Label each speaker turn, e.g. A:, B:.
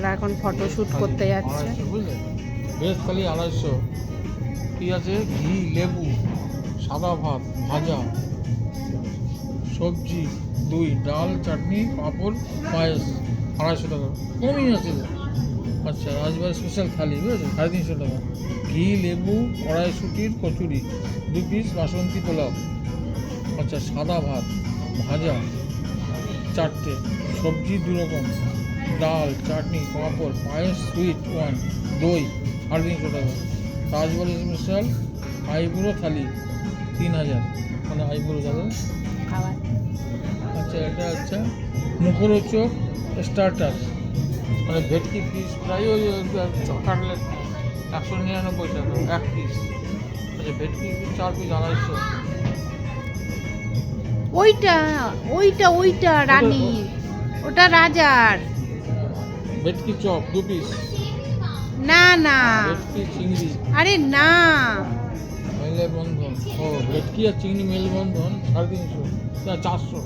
A: ওরা এখন photo shoot করতে যাচ্ছে।
B: 250 বুঝলে, ভেজ থালি 250। কি আছে? ঘি, লেবু, সাদা ভাত, ভাজা, সবজি, দই, ডাল, চাটনি, পাঁপড়, পায়েস, 250 টাকা। কমই আছে। আচ্ছা, রাজবাড়ি স্পেশাল থালি বুঝেছো, 350 টাকা। ঘি, লেবু, কড়াইশুটির কচুরি, 2 পিস বাসন্তী পোলাও। আচ্ছা, সাদা ভাত, ভাজা 4টে, সবজি 2 রকম, ডাল, চাটনি, পাঁপড়, পায়েস, সুইট 1, দই 350 টাকা। রাজবাড়ি স্পেশাল আইবুড়ো থালি 3000, মানে আইবুড়ো দাদা।
A: খাবার
B: আচ্ছা, এটা হচ্ছে মুখরোচক স্টার্টার, মানে ভেটকি ফিশ ফ্রাই, ওই কাটলেট 199 টাকা 1 পিস। আচ্ছা, ভেটকি ফিশ 4 পিস 250।
A: ওইটা ওইটা ওইটা রানী, ওটা রাজার।
B: ভেটকি চপ 2 পিস।
A: না না,
B: ভেটকি চিংড়ি
A: আরে না,
B: মেলবন্ধন, ও ভেটকি আর চিংড়ি মেলবন্ধন 350, 400।